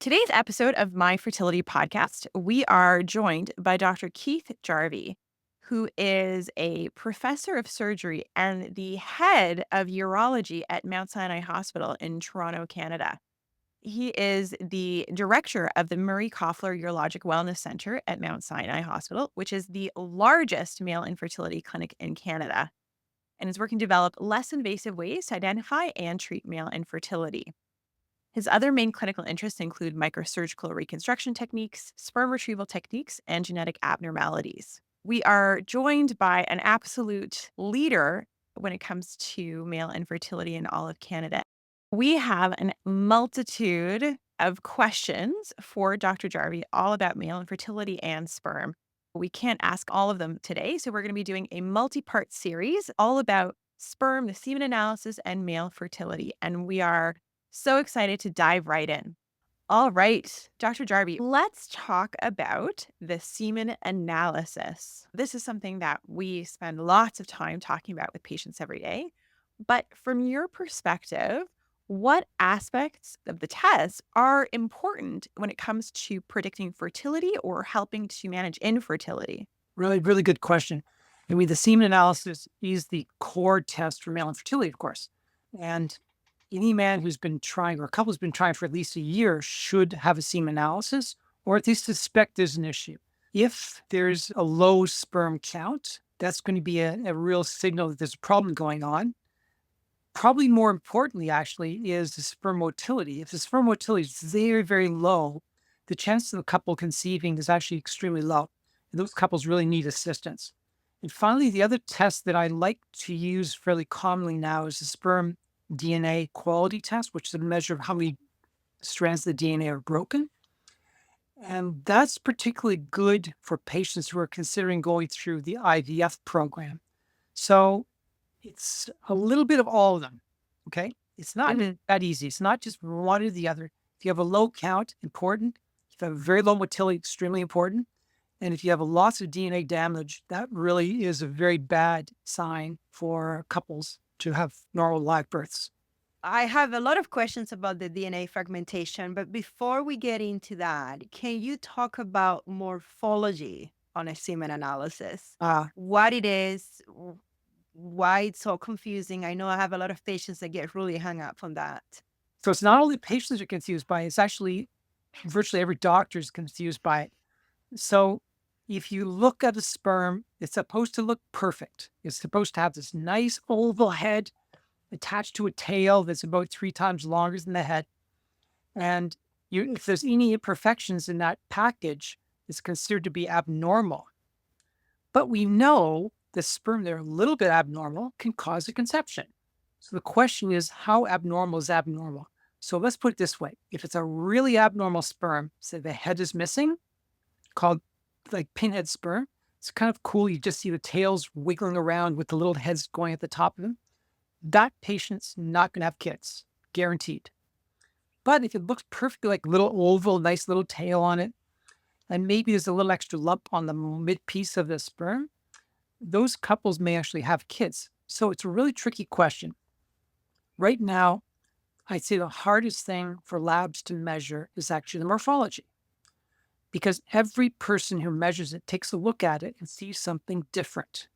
Today's episode of my fertility podcast, we are joined by Dr. Keith Jarvi, who is a professor of surgery and the head of urology at Mount Sinai Hospital in Toronto, Canada. He is the director of the Murray Koffler Urologic Wellness Center at Mount Sinai Hospital, which is the largest male infertility clinic in Canada, and is working to develop less invasive ways to identify and treat male infertility. His other main clinical interests include microsurgical reconstruction techniques, sperm retrieval techniques, and genetic abnormalities. We are joined by an absolute leader when it comes to male infertility in all of Canada. We have a multitude of questions for Dr. Jarvi all about male infertility and sperm. We can't ask all of them today, so we're going to be doing a multi-part series all about sperm, the semen analysis, and male fertility. And we are so excited to dive right in. All right, Dr. Jarvi, let's talk about the semen analysis. This is something that we spend lots of time talking about with patients every day. But from your perspective, what aspects of the test are important when it comes to predicting fertility or helping to manage infertility? Really, really good question. I mean, the semen analysis is the core test for male infertility, of course. And any man who's been trying, or a couple who's been trying for at least a year, should have a semen analysis, or at least suspect there's an issue. If there's a low sperm count, that's going to be a real signal that there's a problem going on. Probably more importantly, actually, is the sperm motility. If the sperm motility is very, very low, the chance of the couple conceiving is actually extremely low. And those couples really need assistance. And finally, the other test that I like to use fairly commonly now is the sperm DNA quality test, which is a measure of how many strands of the DNA are broken. And that's particularly good for patients who are considering going through the IVF program. So it's a little bit of all of them. Okay. It's not Mhm. that easy. It's not just one or the other. If you have a low count, important. If you have a very low motility, extremely important. And if you have a loss of DNA damage, that really is a very bad sign for couples to have normal live births. I have a lot of questions about the DNA fragmentation, but before we get into that, can you talk about morphology on a semen analysis? Uh, What it is, why it's so confusing? I know I have a lot of patients that get really hung up on that. so it's not only patients are confused by it, it's actually virtually every doctor is confused by it. So if you look at a sperm, it's supposed to look perfect. It's supposed to have this nice oval head attached to a tail that's about 3 times longer than the head. And if there's any imperfections in that package, it's considered to be abnormal. But we know the sperm that are a little bit abnormal can cause a conception. So the question is, how abnormal is abnormal? So let's put it this way. If it's a really abnormal sperm, say the head is missing, called like pinhead sperm, it's kind of cool. You just see the tails wiggling around with the little heads going at the top of them. That patient's not going to have kids, guaranteed. But if it looks perfectly like little oval, nice little tail on it, and maybe there's a little extra lump on the mid piece of the sperm, those couples may actually have kids. So it's a really tricky question. Right now, I'd say the hardest thing for labs to measure is actually the morphology, because every person who measures it takes a look at it and sees something different.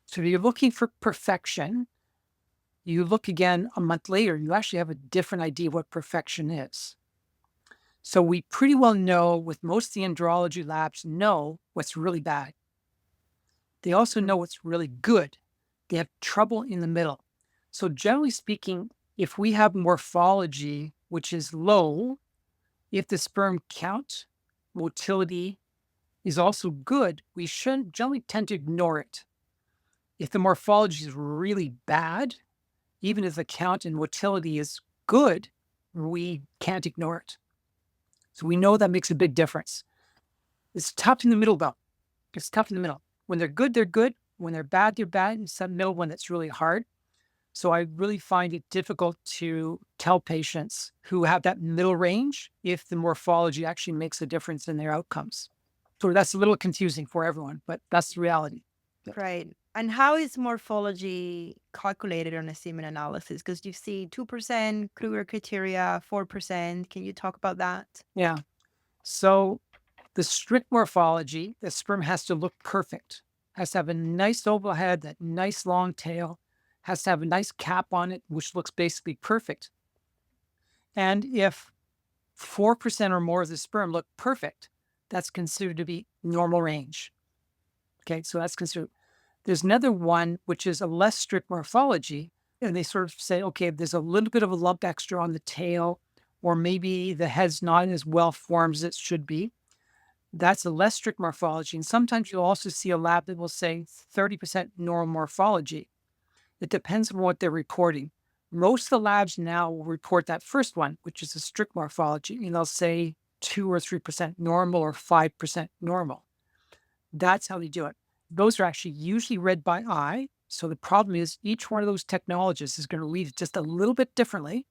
So if you're looking for perfection, you look again a month later, you actually have a different idea what perfection is. So we pretty well know, with most of the andrology labs, know what's really bad. They also know what's really good. They have trouble in the middle. So generally speaking, if we have morphology, which is low, if the sperm count, motility is also good, we shouldn't generally tend to ignore it. If the morphology is really bad, even if the count and motility is good, we can't ignore it. So we know that makes a big difference. It's tough in the middle, though. It's tough in the middle. When they're good, they're good. When they're bad, they're bad. It's that middle one that's really hard. So I really find it difficult to tell patients who have that middle range if the morphology actually makes a difference in their outcomes. So that's a little confusing for everyone, but that's the reality. Right. And how is morphology calculated on a semen analysis? Because you see 2%, Kruger criteria, 4%. Can you talk about that? Yeah. So the strict morphology, the sperm has to look perfect, has to have a nice oval head, that nice long tail, has to have a nice cap on it, which looks basically perfect. And if 4% or more of the sperm look perfect, that's considered to be normal range. Okay, so that's considered. There's another one, which is a less strict morphology. And they sort of say, okay, there's a little bit of a lump extra on the tail, or maybe the head's not as well formed as it should be. That's a less strict morphology. And sometimes you'll also see a lab that will say 30% normal morphology. It depends on what they're reporting. Most of the labs now will report that first one, which is a strict morphology, and they'll say 2 or 3% normal or 5% normal. That's how they do it. Those are actually usually read by eye. So the problem is each one of those technologists is going to read it just a little bit differently.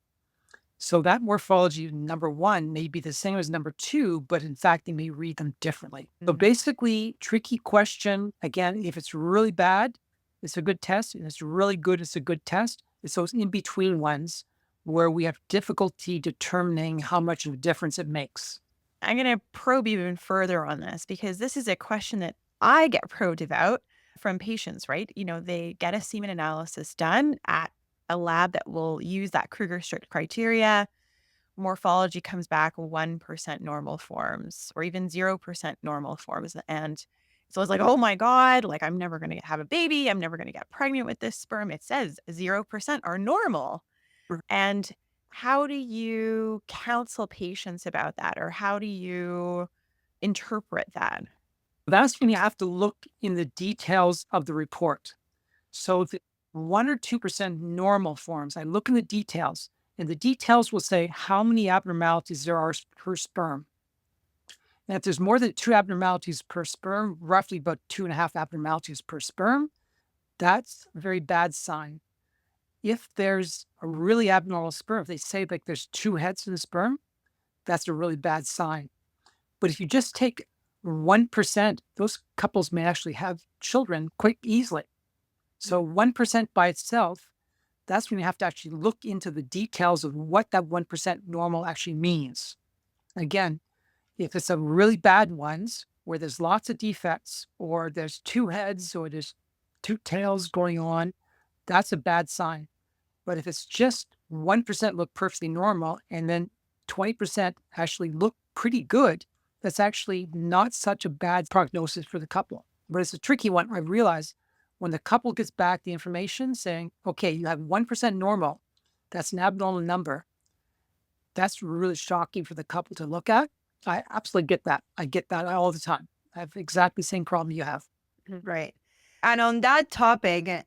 So that morphology number one may be the same as number two, but in fact, they may read them differently. So basically, tricky question. Again, if it's really bad, it's a good test. And it's really good, it's a good test. It's those in between ones where we have difficulty determining how much of a difference it makes. I'm going to probe even further on this because this is a question that I get probed about from patients, right? They get a semen analysis done at a lab that will use that Kruger strict criteria. Morphology comes back 1% normal forms or even 0% normal forms. And so it's like, oh my God, like I'm never going to have a baby. I'm never going to get pregnant with this sperm. It says 0% are normal. And how do you counsel patients about that? Or how do you interpret that? That's when you have to look in the details of the report. So the 1 or 2% normal forms, I look in the details, and the details will say how many abnormalities there are per sperm. And if there's more than 2 abnormalities per sperm, roughly about 2.5 abnormalities per sperm, that's a very bad sign. If there's a really abnormal sperm, if they say like there's 2 heads in the sperm, that's a really bad sign. But if you just take 1%, those couples may actually have children quite easily. So 1% by itself, that's when you have to actually look into the details of what that 1% normal actually means. Again, if it's a really bad ones where there's lots of defects or there's 2 heads or there's 2 tails going on, that's a bad sign. But if it's just 1% look perfectly normal and then 20% actually look pretty good, that's actually not such a bad prognosis for the couple. But it's a tricky one. I realize when the couple gets back the information saying, okay, you have 1% normal, that's an abnormal number. That's really shocking for the couple to look at. I absolutely get that. I get that all the time. I have exactly the same problem you have. Right. And on that topic,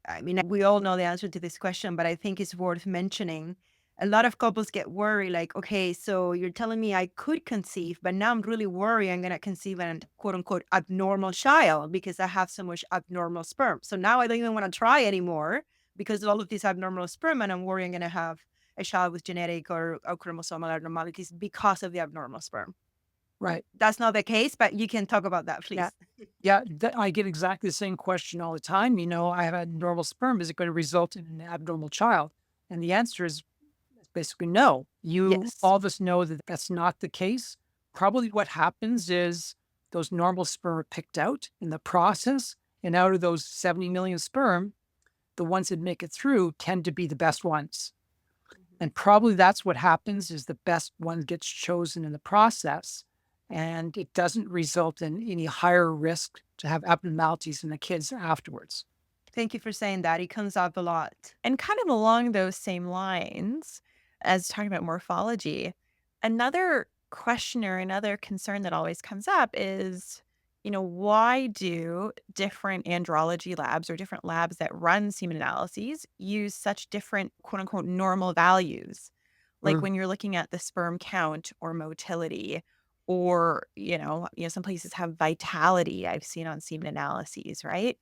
I mean, we all know the answer to this question, but I think it's worth mentioning. A lot of couples get worried, like, okay, so you're telling me I could conceive, but now I'm really worried I'm going to conceive an quote unquote abnormal child because I have so much abnormal sperm. So now I don't even want to try anymore because of all of these abnormal sperm, and I'm worried I'm going to have a child with genetic or chromosomal abnormalities because of the abnormal sperm. Right. That's not the case, but you can talk about that, please. Yeah. Yeah, I get exactly the same question all the time. I have a normal sperm. Is it going to result in an abnormal child? And the answer is basically no. Yes. All of us know that that's not the case. Probably what happens is those normal sperm are picked out in the process. And out of those 70 million sperm, the ones that make it through tend to be the best ones. And probably that's what happens is the best one gets chosen in the process. And it doesn't result in any higher risk to have abnormalities in the kids afterwards. Thank you for saying that. It comes up a lot. And kind of along those same lines, as talking about morphology, another question or another concern that always comes up is, why do different andrology labs or different labs that run semen analyses use such different quote unquote normal values? Like Mm. when you're looking at the sperm count or motility, or, some places have vitality I've seen on semen analyses, right?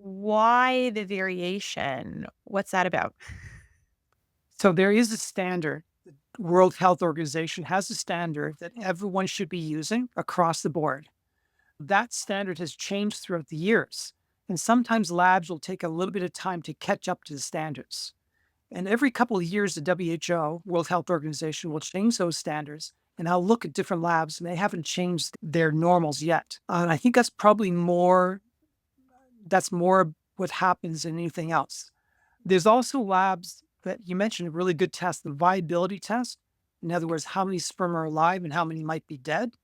Why the variation? What's that about? So there is a standard. The World Health Organization has a standard that everyone should be using across the board. That standard has changed throughout the years. And sometimes labs will take a little bit of time to catch up to the standards. And every couple of years, the WHO, World Health Organization, will change those standards. And I'll look at different labs, and they haven't changed their normals yet. And I think that's more what happens than anything else. There's also labs that you mentioned, a really good test, the viability test. In other words, how many sperm are alive and how many might be dead.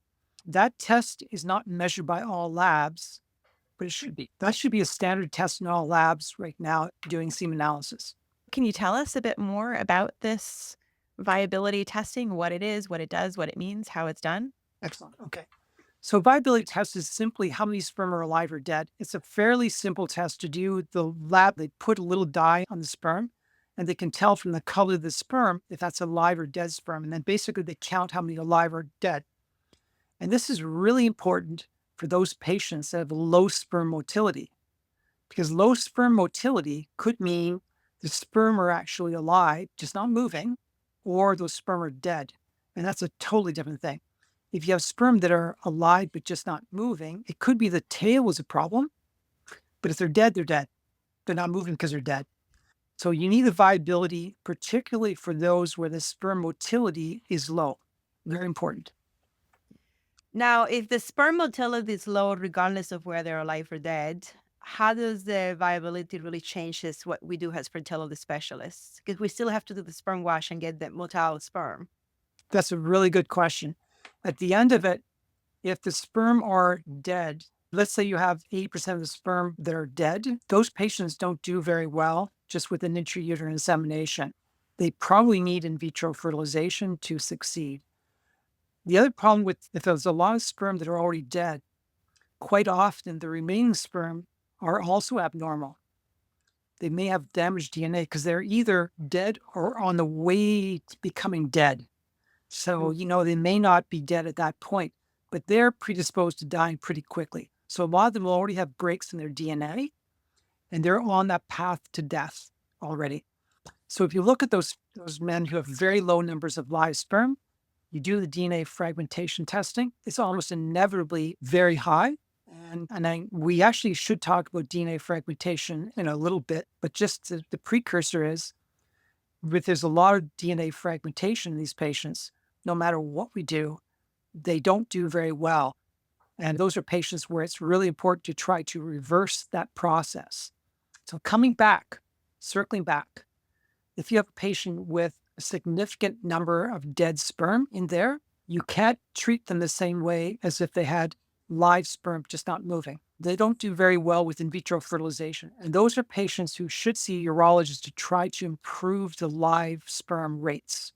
That test is not measured by all labs, but it should be. That should be a standard test in all labs right now doing semen analysis. Can you tell us a bit more about this viability testing, what it is, what it does, what it means, how it's done? Excellent. Okay. So viability test is simply how many sperm are alive or dead. It's a fairly simple test to do. The lab, they put a little dye on the sperm and they can tell from the color of the sperm if that's alive or dead sperm. And then basically they count how many alive or dead. And this is really important for those patients that have low sperm motility, because low sperm motility could mean the sperm are actually alive, just not moving, or those sperm are dead. And that's a totally different thing. If you have sperm that are alive but just not moving, it could be the tail was a problem. But if they're dead, they're dead. They're not moving because they're dead. So you need the viability, particularly for those where the sperm motility is low. Very important. Now, if the sperm motility is low, regardless of whether they're alive or dead, how does the viability really changes what we do as fertility specialists? Because we still have to do the sperm wash and get the motile sperm. That's a really good question. At the end of it, if the sperm are dead, let's say you have 80% of the sperm that are dead, those patients don't do very well just with an intrauterine insemination. They probably need in vitro fertilization to succeed. The other problem with if there's a lot of sperm that are already dead, quite often the remaining sperm are also abnormal. They may have damaged DNA because they're either dead or on the way to becoming dead. So, they may not be dead at that point, but they're predisposed to dying pretty quickly. So a lot of them will already have breaks in their DNA and they're on that path to death already. So if you look at those men who have very low numbers of live sperm, you do the DNA fragmentation testing, it's almost inevitably very high. We actually should talk about DNA fragmentation in a little bit, but just the precursor is there's a lot of DNA fragmentation in these patients. No matter what we do, they don't do very well. And those are patients where it's really important to try to reverse that process. So circling back, if you have a patient with a significant number of dead sperm in there, you can't treat them the same way as if they had live sperm just not moving. They don't do very well with in vitro fertilization. And those are patients who should see urologists to try to improve the live sperm rates.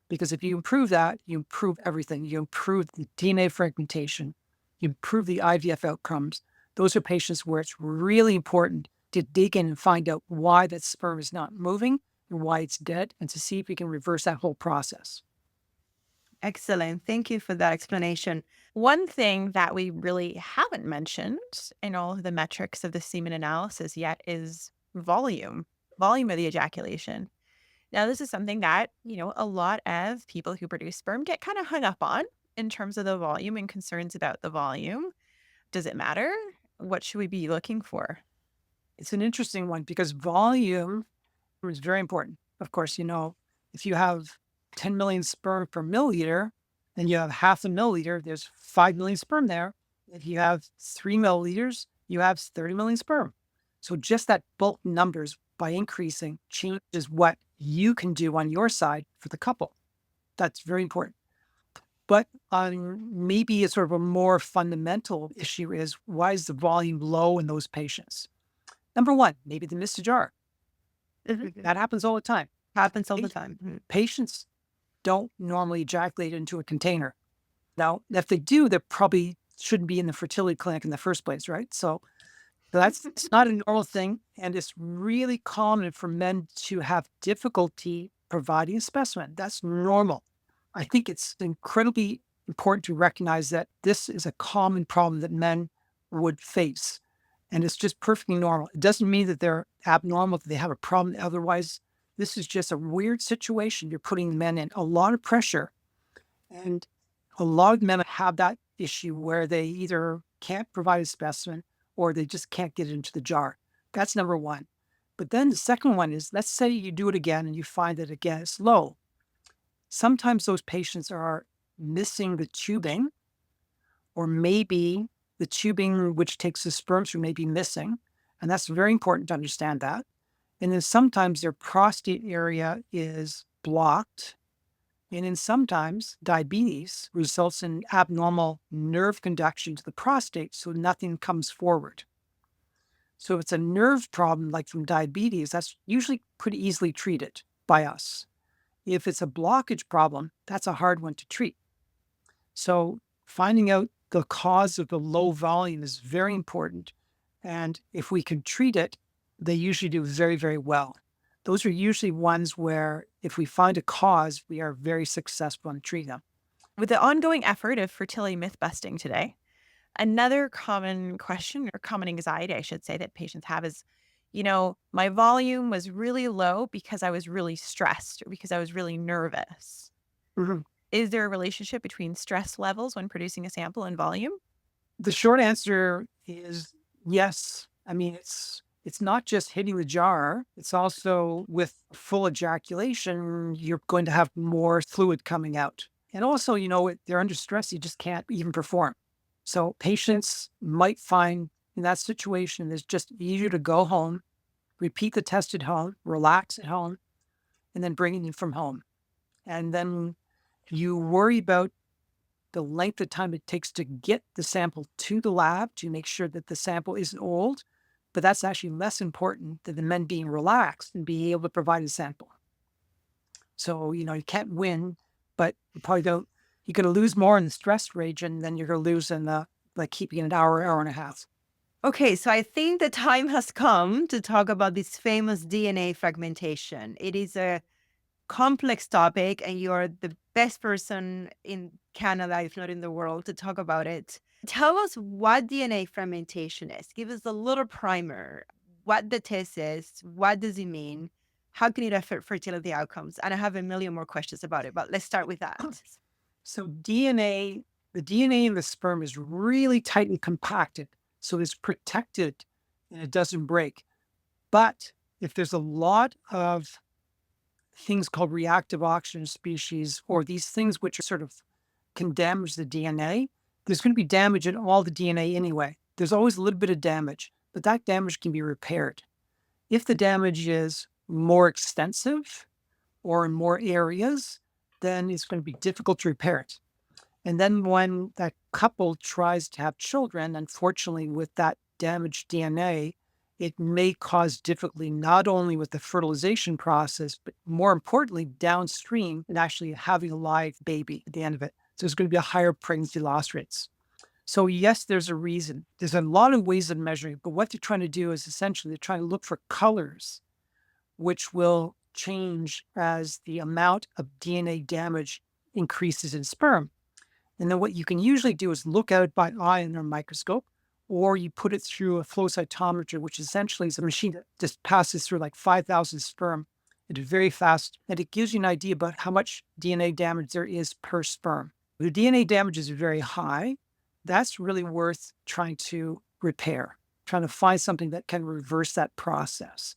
Because if you improve that, you improve everything. You improve the DNA fragmentation, you improve the IVF outcomes. Those are patients where it's really important to dig in and find out why that sperm is not moving and why it's dead, and to see if we can reverse that whole process. Excellent. Thank you for that explanation. One thing that we really haven't mentioned in all of the metrics of the semen analysis yet is volume of the ejaculation. Now, this is something that, a lot of people who produce sperm get kind of hung up on in terms of the volume and concerns about the volume. Does it matter? What should we be looking for? It's an interesting one because volume is very important. Of course, if you have 10 million sperm per milliliter and you have half a milliliter, there's 5 million sperm there. If you have 3 milliliters, you have 30 million sperm. So just that bulk numbers by increasing changes what you can do on your side for the couple. That's very important. But maybe a sort of a more fundamental issue is, why is the volume low in those patients? Number one, maybe they missed a jar. That happens all the time. Happens all the time. Patients don't normally ejaculate into a container. Now, if they do, they probably shouldn't be in the fertility clinic in the first place, right? So it's not a normal thing. And it's really common for men to have difficulty providing a specimen. That's normal. I think it's incredibly important to recognize that this is a common problem that men would face. And it's just perfectly normal. It doesn't mean that they're abnormal, that they have a problem. Otherwise, this is just a weird situation. You're putting men in a lot of pressure. And a lot of men have that issue where they either can't provide a specimen or they just can't get it into the jar. That's number one. But then the second one is, let's say you do it again and you find that again it's low. Sometimes those patients are missing the tubing, or maybe the tubing which takes the sperm through may be missing. And that's very important to understand that. And then sometimes their prostate area is blocked. And then sometimes diabetes results in abnormal nerve conduction to the prostate, so nothing comes forward. So if it's a nerve problem, like from diabetes, that's usually pretty easily treated by us. If it's a blockage problem, that's a hard one to treat. So finding out the cause of the low volume is very important. And if we can treat it, they usually do very, very well. Those are usually ones where if we find a cause, we are very successful in treating them. With the ongoing effort of fertility myth busting today, another common question or common anxiety, I should say, that patients have is, my volume was really low because I was really stressed or because I was really nervous. Mhm. Is there a relationship between stress levels when producing a sample and volume? The short answer is yes. I mean, it's not just hitting the jar. It's also with full ejaculation, you're going to have more fluid coming out. And also, they're under stress, you just can't even perform. So patients might find in that situation, it's just easier to go home, repeat the test at home, relax at home, and then bring it in from home. And then you worry about the length of time it takes to get the sample to the lab to make sure that the sample isn't old. But that's actually less important than the men being relaxed and being able to provide a sample. So, you can't win, but you probably don't, you're going to lose more in the stress region than you're going to lose in the, like keeping it an hour, hour and a half. Okay, so I think the time has come to talk about this famous DNA fragmentation. It is a complex topic, and you're the best person in Canada, if not in the world, to talk about it. Tell us what DNA fragmentation is. Give us a little primer. What the test is, what does it mean? How can it affect fertility outcomes? And I have a million more questions about it, but let's start with that. So the DNA in the sperm is really tightly compacted. So it's protected and it doesn't break. But if there's a lot of things called reactive oxygen species, or these things which are sort of can damage the DNA, there's going to be damage in all the DNA anyway. There's always a little bit of damage, but that damage can be repaired. If the damage is more extensive or in more areas, then it's going to be difficult to repair it. And then when that couple tries to have children, unfortunately, with that damaged DNA, it may cause difficulty not only with the fertilization process, but more importantly, downstream and actually having a live baby at the end of it. So there's going to be a higher pregnancy loss rates. So yes, there's a reason. There's a lot of ways of measuring, but what they're trying to do is essentially they're trying to look for colors, which will change as the amount of DNA damage increases in sperm. And then what you can usually do is look at it by eye under a microscope, or you put it through a flow cytometer, which essentially is a machine that just passes through like 5,000 sperm. It is very fast, and it gives you an idea about how much DNA damage there is per sperm. If the DNA damage is very high, that's really worth trying to repair, trying to find something that can reverse that process.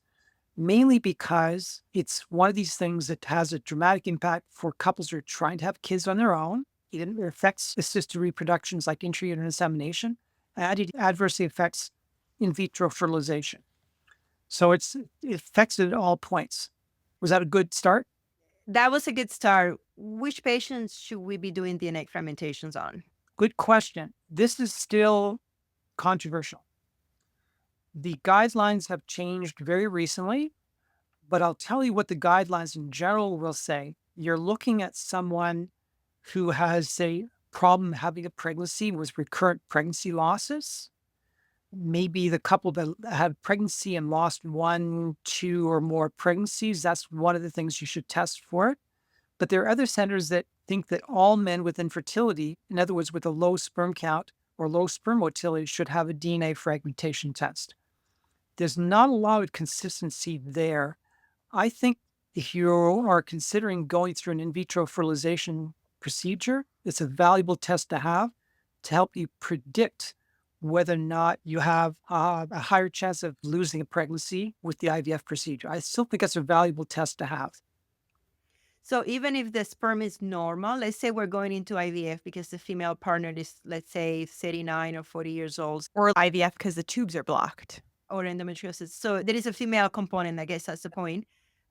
Mainly because it's one of these things that has a dramatic impact for couples who are trying to have kids on their own. It affects assisted reproductions like intrauterine insemination, and it adversely affects in vitro fertilization. So it affects it at all points. Was that a good start? That was a good start. Which patients should we be doing DNA fragmentations on? Good question. This is still controversial. The guidelines have changed very recently, but I'll tell you what the guidelines in general will say. You're looking at someone who has a problem having a pregnancy with recurrent pregnancy losses. Maybe the couple that had pregnancy and lost one, two, or more pregnancies, that's one of the things you should test for. But there are other centers that think that all men with infertility, in other words, with a low sperm count or low sperm motility, should have a DNA fragmentation test. There's not a lot of consistency there. I think if you are considering going through an in vitro fertilization procedure, it's a valuable test to have to help you predict whether or not you have a higher chance of losing a pregnancy with the IVF procedure. I still think it's a valuable test to have. So even if the sperm is normal, let's say we're going into IVF because the female partner is, let's say, 39 or 40 years old, Or IVF because the tubes are blocked. or endometriosis. So there is a female component, I guess that's the point.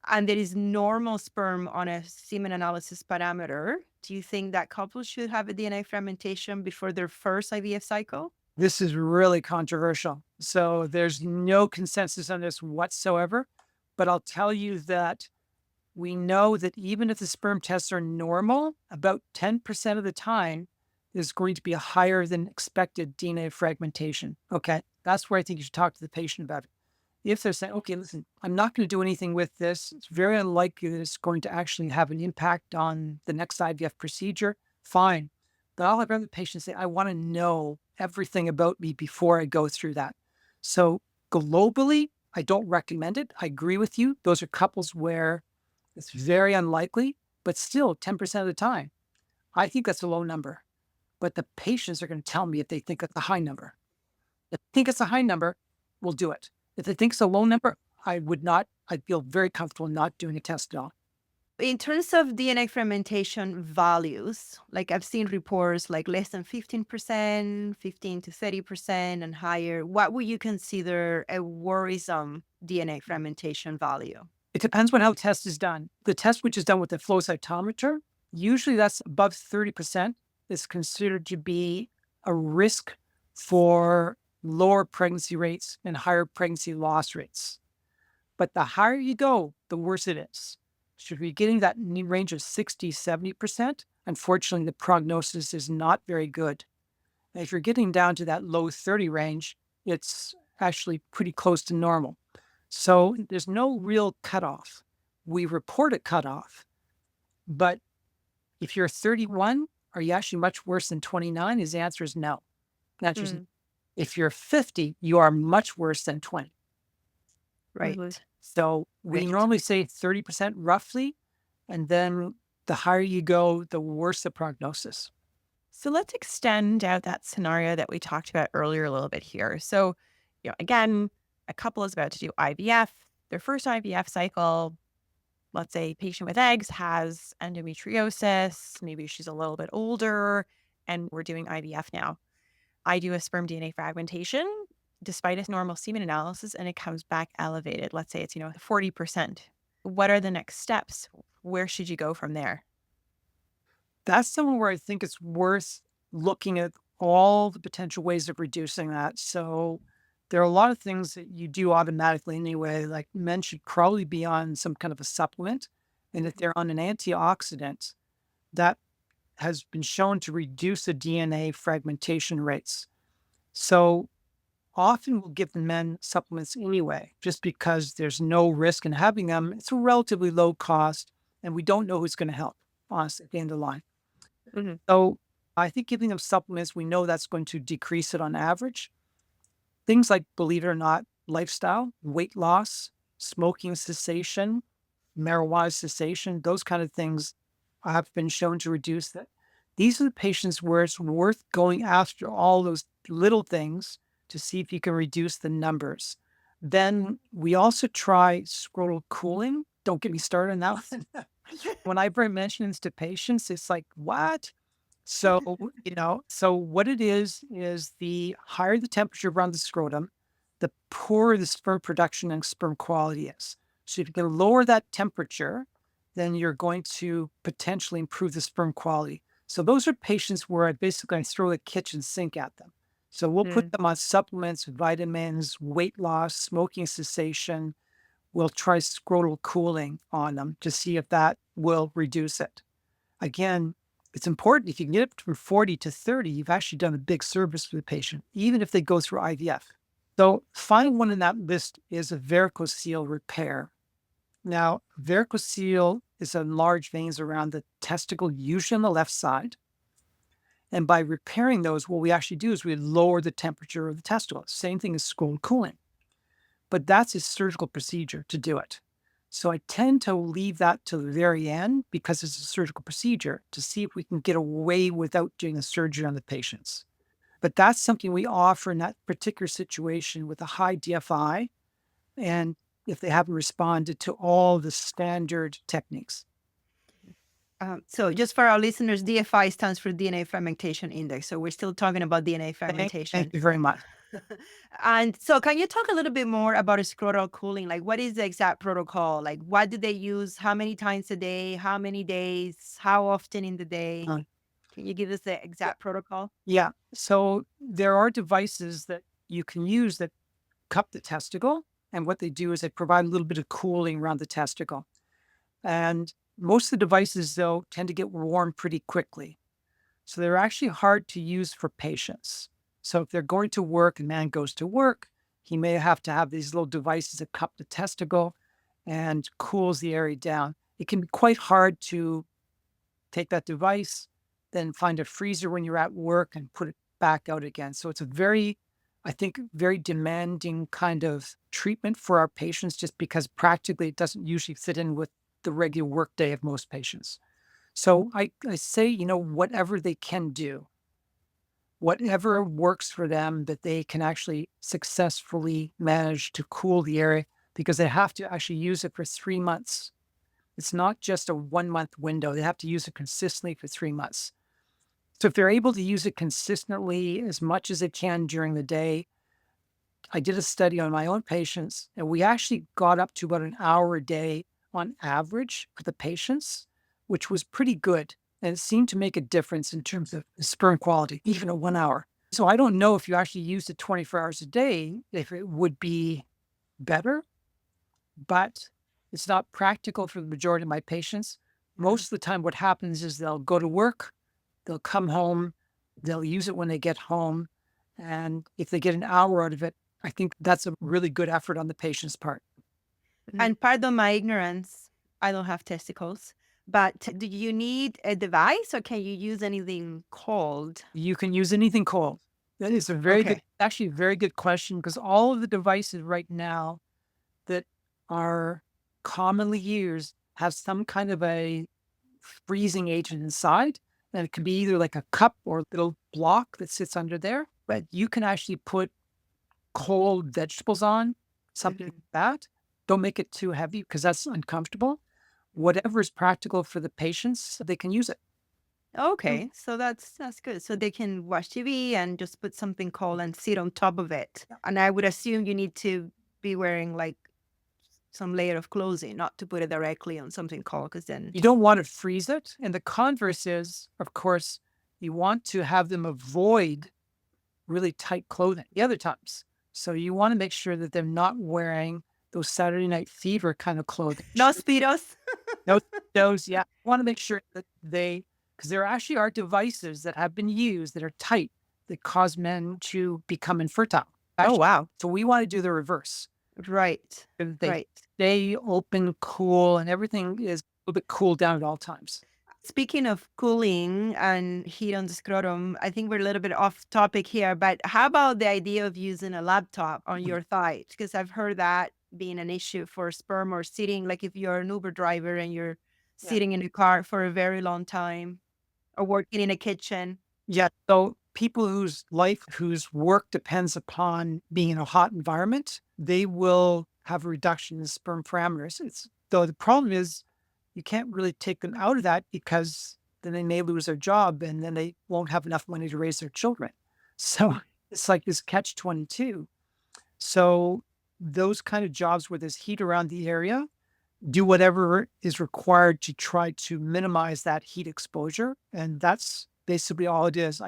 And there is normal sperm on a semen analysis parameter. Do you think that couples should have a DNA fragmentation before their first IVF cycle? This is really controversial. So there's no consensus on this whatsoever. But I'll tell you that we know that even if the sperm tests are normal, about 10% of the time, there's going to be a higher than expected DNA fragmentation. Okay. That's where I think you should talk to the patient about it. If they're saying, okay, listen, I'm not going to do anything with this, it's very unlikely that it's going to actually have an impact on the next IVF procedure, fine. But I'll have other patients say, I want to know everything about me before I go through that. So globally, I don't recommend it. I agree with you. Those are couples where it's very unlikely, but still 10% of the time, I think that's a low number. But the patients are going to tell me if they think it's a high number. If they think it's a high number, we'll do it. If they think it's a low number, I'd feel very comfortable not doing a test at all. In terms of DNA fermentation values, like I've seen reports like less than 15%, 15 to 30% and higher. What would you consider a worrisome DNA fermentation value? It depends on how the test is done. The test which is done with the flow cytometer, usually that's above 30%, is considered to be a risk for lower pregnancy rates and higher pregnancy loss rates. But the higher you go, the worse it is. Should we getting that range of 60, 70%? Unfortunately, the prognosis is not very good. And if you're getting down to that low 30 range, it's actually pretty close to normal. So there's no real cutoff. We report a cutoff, but if you're 31, are you actually much worse than 29? His answer is no. If you're 50, you are much worse than 20. Right. So we Right. normally say 30% roughly, and then the higher you go, the worse the prognosis. So let's extend out that scenario that we talked about earlier a little bit here. So, again, a couple is about to do IVF. Their first IVF cycle, let's say patient with eggs has endometriosis. Maybe she's a little bit older and we're doing IVF now. I do a sperm DNA fragmentation despite a normal semen analysis and it comes back elevated. Let's say it's, 40%. What are the next steps? Where should you go from there? That's somewhere where I think it's worth looking at all the potential ways of reducing that. So there are a lot of things that you do automatically anyway, like men should probably be on some kind of a supplement. And if they're on an antioxidant, that has been shown to reduce the DNA fragmentation rates. So often we'll give the men supplements anyway, just because there's no risk in having them. It's a relatively low cost, and we don't know who's going to help, honestly, at the end of the line. So I think giving them supplements, we know that's going to decrease it on average. Things like, believe it or not, lifestyle, weight loss, smoking cessation, marijuana cessation, those kind of things have been shown to reduce that. These are the patients where it's worth going after all those little things to see if you can reduce the numbers. Then we also try scrotal cooling. Don't get me started on that one. When I bring mentions to patients, it's like, what? So, so what it is the higher the temperature around the scrotum, the poorer the sperm production and sperm quality is. So if you can lower that temperature, then you're going to potentially improve the sperm quality. So those are patients where I basically throw the kitchen sink at them. So we'll put them on supplements, vitamins, weight loss, smoking cessation. We'll try scrotal cooling on them to see if that will reduce it. Again, it's important if you can get it from 40 to 30, you've actually done a big service for the patient, even if they go through IVF. So final one in that list is a varicocele repair. Now, varicocele is enlarged veins around the testicle, usually on the left side. And by repairing those, what we actually do is we lower the temperature of the testicle. Same thing as scrotal cooling. But that's a surgical procedure to do it. So I tend to leave that to the very end because it's a surgical procedure to see if we can get away without doing the surgery on the patients. But that's something we offer in that particular situation with a high DFI, and if they haven't responded to all the standard techniques. So just for our listeners, DFI stands for DNA fragmentation index. So we're still talking about DNA Thank fragmentation. you very much. And so can you talk a little bit more about scrotal cooling? Like what is the exact protocol? Like what do they use? How many times a day? How many days? How often in the day? Uh, Can you give us the yeah, exact protocol? yeah. So there are devices that you can use that cup the testicle. And what they do is they provide a little bit of cooling around the testicle. And most of the devices, though, tend to get warm pretty quickly. So they're actually hard to use for patients. So if they're going to work, a man goes to work, he may have to have these little devices that cup the testicle and cools the area down. It can be quite hard to take that device, then find a freezer when you're at work and put it back out again. So it's a very, I think, very demanding kind of treatment for our patients just because practically it doesn't usually fit in with the regular workday of most patients. So I say, whatever they can do, whatever works for them that they can actually successfully manage to cool the area because they have to actually use it for 3 months. It's not just a 1 month window. They have to use it consistently for 3 months. So if they're able to use it consistently as much as they can during the day, I did a study on my own patients, and we actually got up to about an hour a day on average for the patients, which was pretty good. And it seemed to make a difference in terms of sperm quality, even at 1 hour. So I don't know if you actually used it 24 hours a day, if it would be better, but it's not practical for the majority of my patients. Most of the time, what happens is they'll go to work, they'll come home, they'll use it when they get home. And if they get an hour out of it, I think that's a really good effort on the patient's part. And pardon my ignorance, I don't have testicles. But do you need a device or can you use anything cold? You can use anything cold. That is a very good, Okay. actually a very good question because all of the devices right now that are commonly used have some kind of a freezing agent inside. And it can be either like a cup or a little block that sits under there. But you can actually put cold vegetables on, something Mhm. like that. Don't make it too heavy because that's uncomfortable. Whatever is practical for the patients, they can use it. Okay, so that's good. So they can watch TV and just put something cold and sit on top of it. Yeah. And I would assume you need to be wearing like some layer of clothing, not to put it directly on something cold, because then You don't want to freeze it. And the converse is, of course, you want to have them avoid really tight clothing the other times. So you want to make sure that they're not wearing those Saturday Night Fever kind of clothing. no speedos. Those, yeah. You want to make sure that because there actually are devices that have been used that are tight that cause men to become infertile. Oh Actually, wow! so we want to do the reverse. Right, And they right. stay open, cool, and everything is a little bit cooled down at all times. Speaking of cooling and heat on the scrotum, I think we're a little bit off topic here, but how about the idea of using a laptop on Mhm. your thigh? Because I've heard that being an issue for sperm or sitting, like if you're an Uber driver and you're Yeah. sitting in a car for a very long time or working in a kitchen. Yeah. So people whose work depends upon being in a hot environment, they will have a reduction in sperm parameters. Though the problem is you can't really take them out of that because then they may lose their job and then they won't have enough money to raise their children. So it's like this catch 22. So those kind of jobs where there's heat around the area, do whatever is required to try to minimize that heat exposure. And that's basically all it is.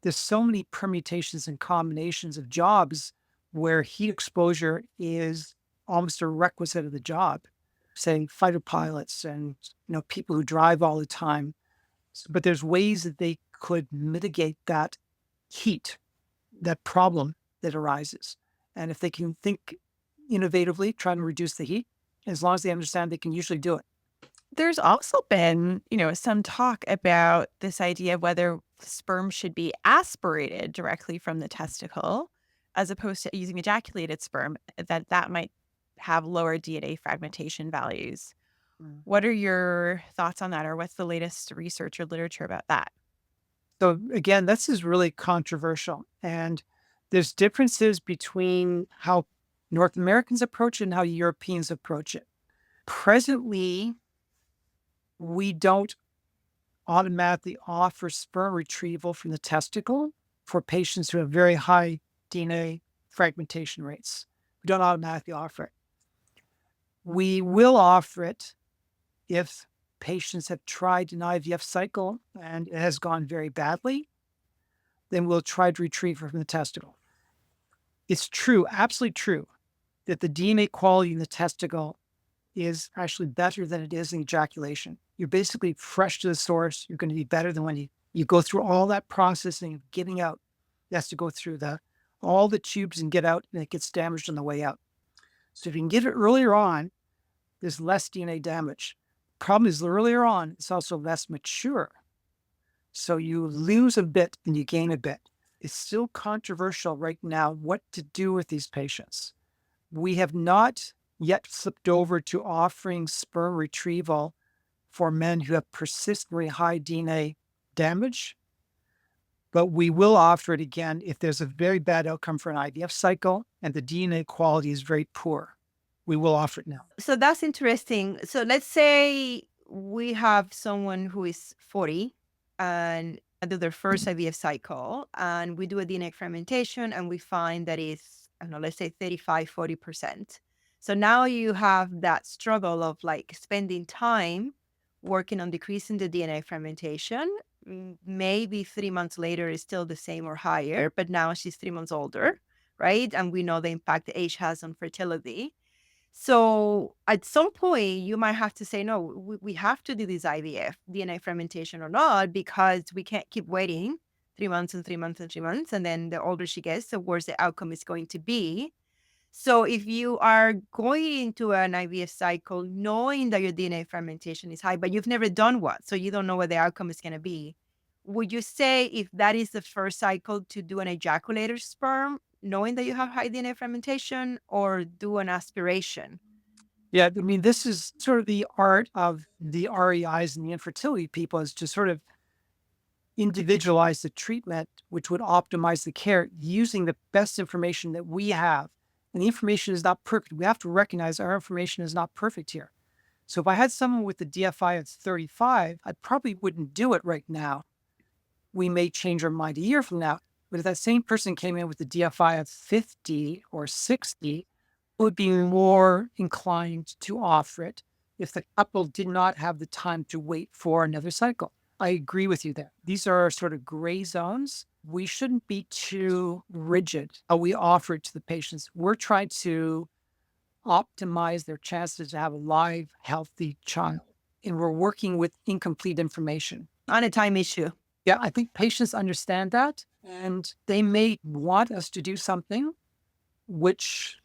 There's so many permutations and combinations of jobs where heat exposure is almost a requisite of the job, say fighter pilots and people who drive all the time. But there's ways that they could mitigate that heat, that problem that arises. And if they can think innovatively, try to reduce the heat, as long as they understand, they can usually do it. There's also been, some talk about this idea of whether sperm should be aspirated directly from the testicle as opposed to using ejaculated sperm, that might have lower DNA fragmentation values. Mm. What are your thoughts on that, or what's the latest research or literature about that? So again, this is really controversial. And there's differences between how North Americans approach it and how Europeans approach it. Presently, we don't automatically offer sperm retrieval from the testicle for patients who have very high DNA fragmentation rates. We don't automatically offer it. We will offer it if patients have tried an IVF cycle and it has gone very badly, then we'll try to retrieve her from the testicle. It's true, absolutely true, that the DNA quality in the testicle is actually better than it is in ejaculation. You're basically fresh to the source. You're going to be better than when you go through all that processing of getting out. It has to go through all the tubes and get out, and it gets damaged on the way out. So if you can get it earlier on, there's less DNA damage. Problem is earlier on, it's also less mature. So you lose a bit and you gain a bit. It's still controversial right now what to do with these patients. We have not yet flipped over to offering sperm retrieval for men who have persistently high DNA damage, but we will offer it again if there's a very bad outcome for an IVF cycle and the DNA quality is very poor. We will offer it now. So that's interesting. So let's say we have someone who is 40 and do their first IVF cycle, and we do a DNA fragmentation and we find that it's, I don't know, let's say 35, 40%. So now you have that struggle of like spending time working on decreasing the DNA fragmentation. Maybe 3 months later is still the same or higher, but now she's 3 months older, right? And we know the impact the age has on fertility. So at some point, you might have to say, no, we have to do this IVF, DNA fragmentation or not, because we can't keep waiting 3 months and 3 months and 3 months. And then the older she gets, the worse the outcome is going to be. So if you are going into an IVF cycle knowing that your DNA fragmentation is high, but you've never done one, so you don't know what the outcome is going to be, would you say if that is the first cycle to do an ejaculator sperm, knowing that you have high DNA fragmentation, or do an aspiration? Yeah, I mean, this is sort of the art of the REIs and the infertility people is to sort of individualize the treatment, which would optimize the care using the best information that we have. And the information is not perfect. We have to recognize our information is not perfect here. So if I had someone with the DFI of 35, I probably wouldn't do it right now. We may change our mind a year from now. But if that same person came in with the DFI of 50 or 60, would be more inclined to offer it if the couple did not have the time to wait for another cycle. I agree with you there. These are sort of gray zones. We shouldn't be too rigid how we offer it to the patients. We're trying to optimize their chances to have a live, healthy child. And we're working with incomplete information. On a time issue. Yeah, I think patients understand that. And they may want us to do something which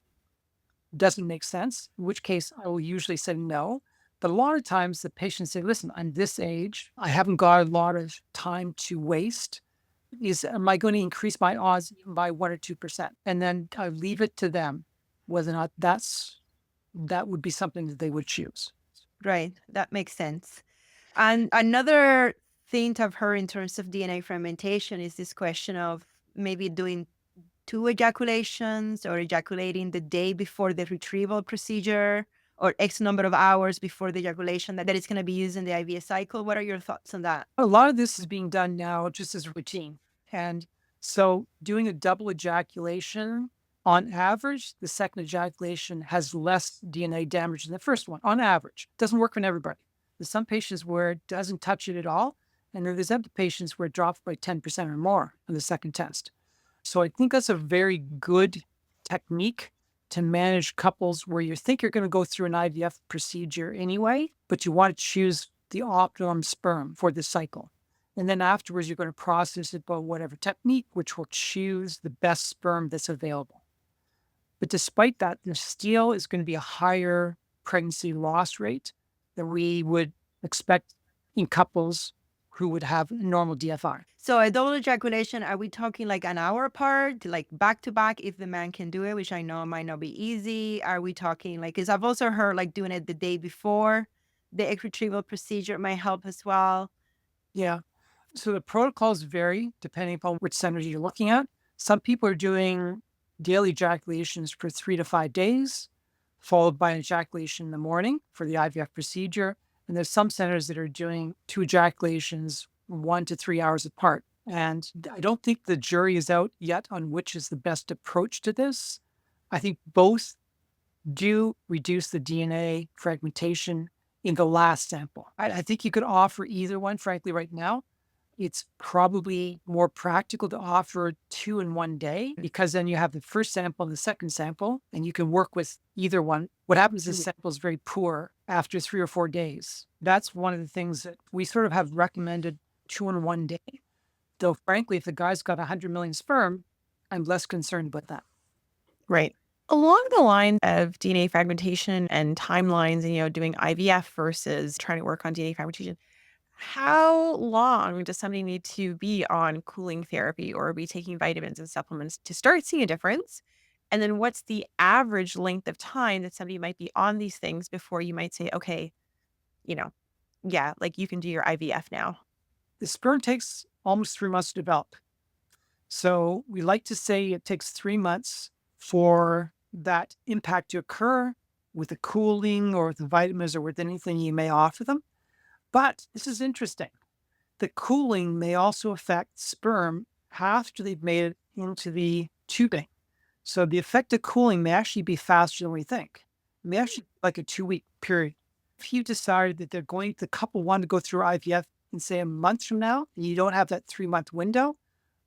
doesn't make sense, in which case I will usually say no. But a lot of times the patients say, listen, I'm this age. I haven't got a lot of time to waste. Am I going to increase my odds even by 1 or 2%? And then I leave it to them whether or not that would be something that they would choose. Right. That makes sense. And another thing I've heard in terms of DNA fragmentation is this question of maybe doing 2 ejaculations or ejaculating the day before the retrieval procedure or X number of hours before the ejaculation that is going to be used in the IVF cycle. What are your thoughts on that? A lot of this is being done now just as routine. And so doing a double ejaculation, on average, the second ejaculation has less DNA damage than the first one, on average. It doesn't work for everybody. There's some patients where it doesn't touch it at all. And there's other patients where it drops by 10% or more on the second test. So I think that's a very good technique to manage couples where you think you're going to go through an IVF procedure anyway, but you want to choose the optimum sperm for the cycle. And then afterwards, you're going to process it by whatever technique, which will choose the best sperm that's available. But despite that, there still is going to be a higher pregnancy loss rate than we would expect in couples who would have normal DFR. So a double ejaculation, are we talking like an hour apart, like back to back if the man can do it, which I know might not be easy? Are we talking like, because I've also heard like doing it the day before the egg retrieval procedure might help as well. Yeah. So the protocols vary depending upon which centers you're looking at. Some people are doing daily ejaculations for 3 to 5 days, followed by an ejaculation in the morning for the IVF procedure. And there's some centers that are doing 2 ejaculations 1 to 3 hours apart. And I don't think the jury is out yet on which is the best approach to this. I think both do reduce the DNA fragmentation in the last sample. I think you could offer either one, frankly, right now. It's probably more practical to offer two in one day because then you have the first sample and the second sample, and you can work with either one. What happens is the sample is very poor after 3 or 4 days. That's one of the things that we sort of have recommended, two in one day. Though, frankly, if the guy's got 100 million sperm, I'm less concerned about that. Right. Along the line of DNA fragmentation and timelines and, doing IVF versus trying to work on DNA fragmentation, how long does somebody need to be on cooling therapy or be taking vitamins and supplements to start seeing a difference? And then what's the average length of time that somebody might be on these things before you might say, okay, you know, yeah, like you can do your IVF now? The sperm takes almost 3 months to develop. So we like to say it takes 3 months for that impact to occur with the cooling or with the vitamins or with anything you may offer them. But this is interesting. The cooling may also affect sperm after they've made it into the tubing. So the effect of cooling may actually be faster than we think. It may actually be like a 2-week period. If you decided that the couple want to go through IVF in say a month from now, and you don't have that 3-month window,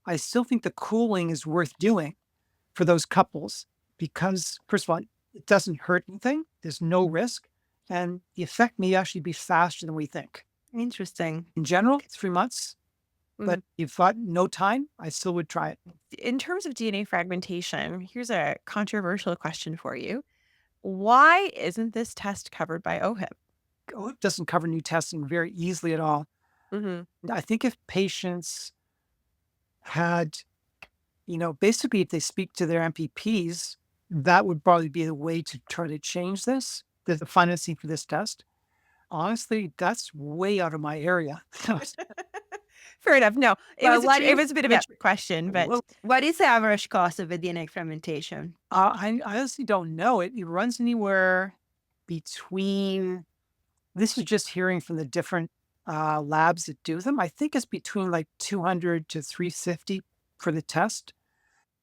I still think the cooling is worth doing for those couples because, first of all, it doesn't hurt anything. There's no risk. And the effect may actually be faster than we think. Interesting. In general, 3 months, but Mhm. if you've got no time, I still would try it. In terms of DNA fragmentation, here's a controversial question for you. Why isn't this test covered by OHIP? It doesn't cover new testing very easily at all. Hmm. I think if patients had, basically if they speak to their MPPs, that would probably be the way to try to change this, the financing for this test. Honestly, that's way out of my area. Fair enough. No, Well, it was a bit of a yeah, trick question, but well, what is the average cost of a DNA fragmentation? I honestly don't know. It runs anywhere between, this is just hearing from the different labs that do them. I think it's between like 200 to 350 for the test.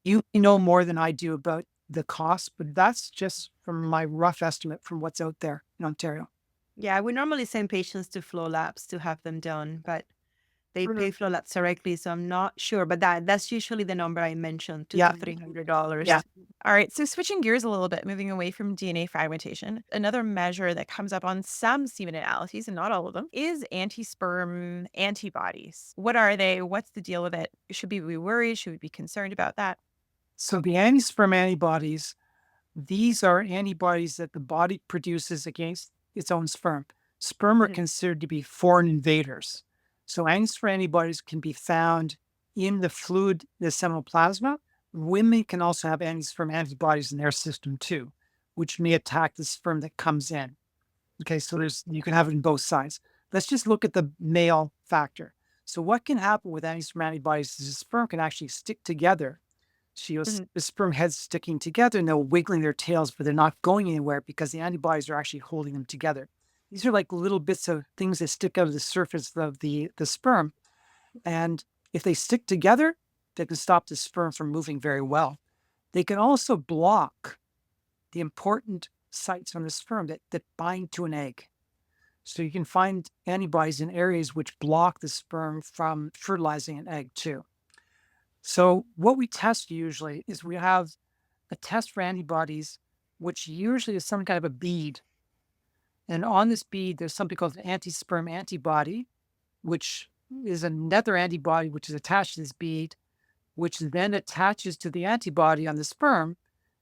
You know more than I do about the cost, but that's just from my rough estimate from what's out there in Ontario. Yeah, we normally send patients to flow labs to have them done, but they Mhm. pay flow labs directly, so I'm not sure. But that's usually the number I mentioned, two Yeah. to $300. Yeah. all right. So switching gears a little bit, moving away from DNA fragmentation, another measure that comes up on some semen analyses, and not all of them, is anti-sperm antibodies. What are they? What's the deal with it? Should we be worried? Should we be concerned about that? So the anti-sperm antibodies, these are antibodies that the body produces against its own sperm. Sperm are Mhm. considered to be foreign invaders. So anti-sperm antibodies can be found in the fluid, the seminal plasma. Women can also have anti-sperm antibodies in their system too, which may attack the sperm that comes in. Okay, so you can have it in both sides. Let's just look at the male factor. So what can happen with anti-sperm antibodies is the sperm can actually stick together. So you'll see Mhm. the sperm heads sticking together and they're wiggling their tails, but they're not going anywhere because the antibodies are actually holding them together. These are like little bits of things that stick out of the surface of the sperm. And if they stick together, they can stop the sperm from moving very well. They can also block the important sites on the sperm that bind to an egg. So you can find antibodies in areas which block the sperm from fertilizing an egg too. So what we test usually is we have a test for antibodies, which usually is some kind of a bead. And on this bead, there's something called an anti-sperm antibody, which is another antibody which is attached to this bead, which then attaches to the antibody on the sperm.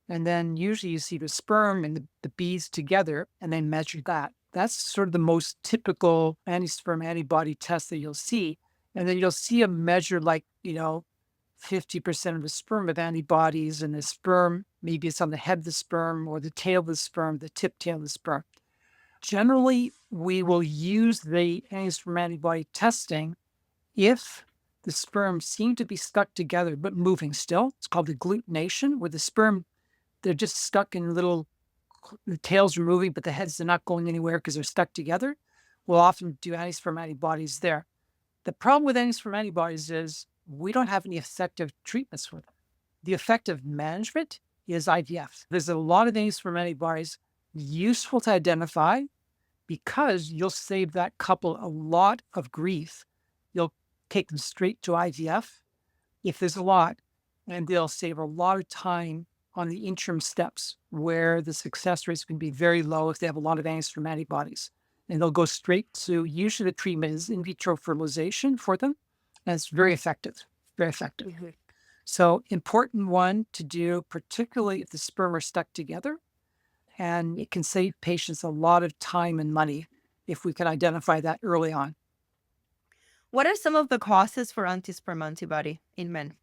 And then usually you see the sperm and the beads together and then measure that. That's sort of the most typical anti-sperm antibody test that you'll see. And then you'll see a measure like, 50% of the sperm of antibodies, and the sperm, maybe it's on the head of the sperm or the tail of the sperm, the tip tail of the sperm. Generally, we will use the anti-sperm antibody testing If the sperm seem to be stuck together but moving still, it's called agglutination, where the sperm, they're just stuck in little, the tails are moving, but the heads are not going anywhere because they're stuck together. We'll often do anti-sperm antibodies there. The problem with anti-sperm antibodies is we don't have any effective treatments for them. The effective management is IVF. There's a lot of anti-sperm antibodies useful to identify because you'll save that couple a lot of grief. You'll take them straight to IVF if there's a lot, and they'll save a lot of time on the interim steps where the success rates can be very low if they have a lot of anti-sperm antibodies. And they'll go straight to, usually the treatment is in vitro fertilization for them, and it's very effective, very effective. Mhm. So important one to do, particularly if the sperm are stuck together, and it can save patients a lot of time and money if we can identify that early on What are some of the causes for anti-sperm antibody in men?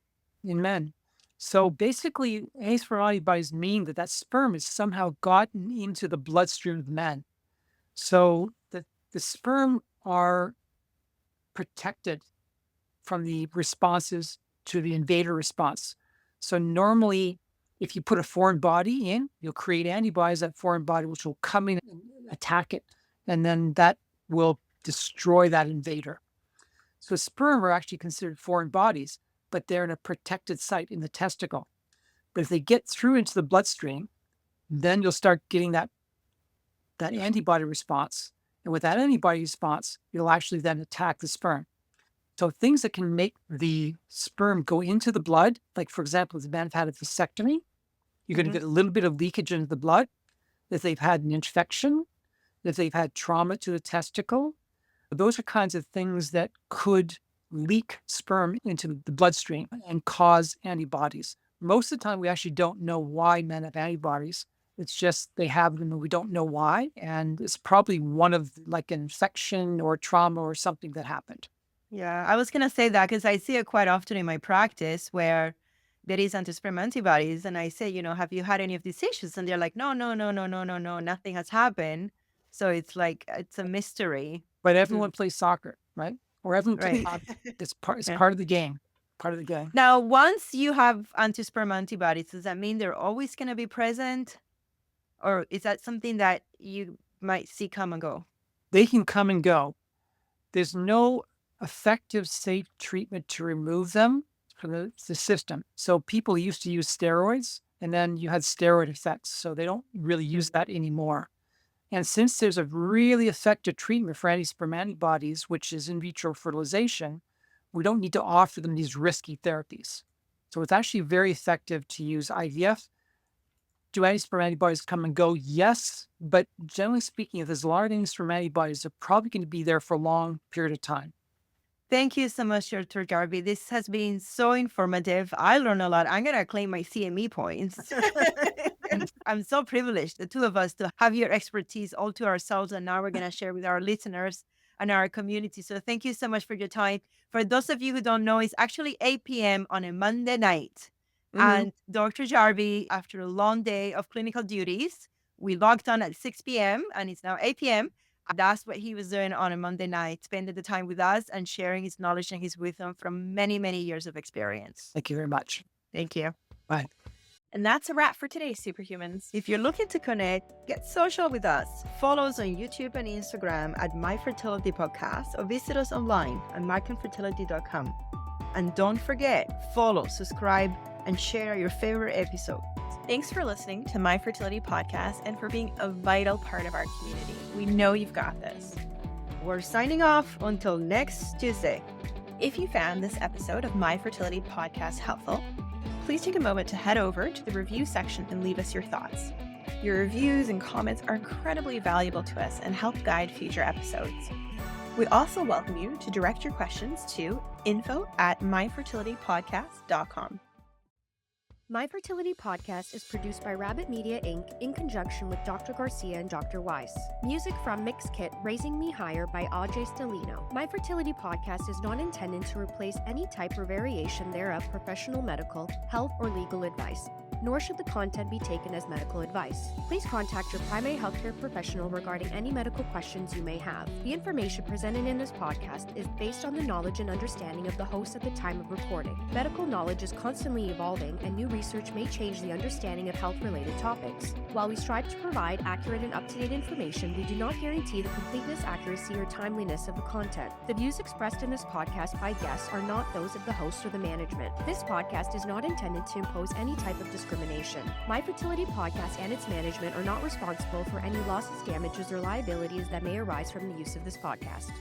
in men. So basically, anti-sperm antibodies mean that that sperm has somehow gotten into the bloodstream of men. So the sperm are protected from the responses to the invader response. So normally, if you put a foreign body in, you'll create antibodies, that foreign body, which will come in and attack it. And then that will destroy that invader. So sperm are actually considered foreign bodies, but they're in a protected site in the testicle. But if they get through into the bloodstream, then you'll start getting that antibody response. And with that antibody response, you'll actually then attack the sperm. So things that can make the sperm go into the blood, like for example, if the man had a vasectomy, you're going to get a little bit of leakage into the blood. If they've had an infection, if they've had trauma to the testicle, those are kinds of things that could leak sperm into the bloodstream and cause antibodies. Most of the time, we actually don't know why men have antibodies. It's just they have them and we don't know why. And it's probably one of like an infection or trauma or something that happened. Yeah, I was going to say that because I see it quite often in my practice where there is anti-sperm antibodies. And I say, have you had any of these issues? And they're like, no, no, no, no, no, no, no, nothing has happened. So it's like, it's a mystery. But everyone plays soccer, right? Or everyone plays Right. hockey. It's Yeah. part of the game. Part of the game. Now, once you have anti-sperm antibodies, does that mean they're always going to be present? Or is that something that you might see come and go? They can come and go. There's no effective, safe treatment to remove them from the system. So people used to use steroids, and then you had steroid effects. So they don't really use that anymore. And since there's a really effective treatment for anti-sperm antibodies, which is in vitro fertilization, we don't need to offer them these risky therapies. So it's actually very effective to use IVF. Do anti-sperm antibodies come and go? Yes. But generally speaking, if there's a lot of anti-sperm antibodies, they're probably going to be there for a long period of time. Thank you so much, Dr. Jarvi. This has been so informative. I learned a lot. I'm going to claim my CME points. I'm so privileged, the two of us, to have your expertise all to ourselves. And now we're going to share with our listeners and our community. So thank you so much for your time. For those of you who don't know, it's actually 8 p.m. on a Monday night. And Dr. Jarvi, after a long day of clinical duties, we logged on at 6 p.m. and it's now 8 p.m. That's what he was doing on a Monday night, spending the time with us and sharing his knowledge and his wisdom from many, many years of experience. Thank you very much. Thank you. Bye. And that's a wrap for today, Superhumans. If you're looking to connect, get social with us. Follow us on YouTube and Instagram at My Fertility Podcast or visit us online at myconfertility.com. And don't forget, follow, subscribe, and share your favorite episode. Thanks for listening to My Fertility Podcast and for being a vital part of our community. We know you've got this. We're signing off until next Tuesday. If you found this episode of My Fertility Podcast helpful, please take a moment to head over to the review section and leave us your thoughts. Your reviews and comments are incredibly valuable to us and help guide future episodes. We also welcome you to direct your questions to info@myfertilitypodcast.com. My Fertility Podcast is produced by Rabbit Media Inc. in conjunction with Dr. Garcia and Dr. Weiss. Music from Mix Kit Raising Me Higher by Ajay Stelino. My Fertility Podcast is not intended to replace any type or variation thereof professional medical, health, or legal advice. nor should the content be taken as medical advice. Please contact your primary healthcare professional regarding any medical questions you may have. The information presented in this podcast is based on the knowledge and understanding of the host at the time of recording. Medical knowledge is constantly evolving, and new research may change the understanding of health-related topics. While we strive to provide accurate and up-to-date information, we do not guarantee the completeness, accuracy, or timeliness of the content. The views expressed in this podcast by guests are not those of the host or the management. This podcast is not intended to impose any type of discrimination. My Fertility Podcast and its management are not responsible for any losses, damages, or liabilities that may arise from the use of this podcast.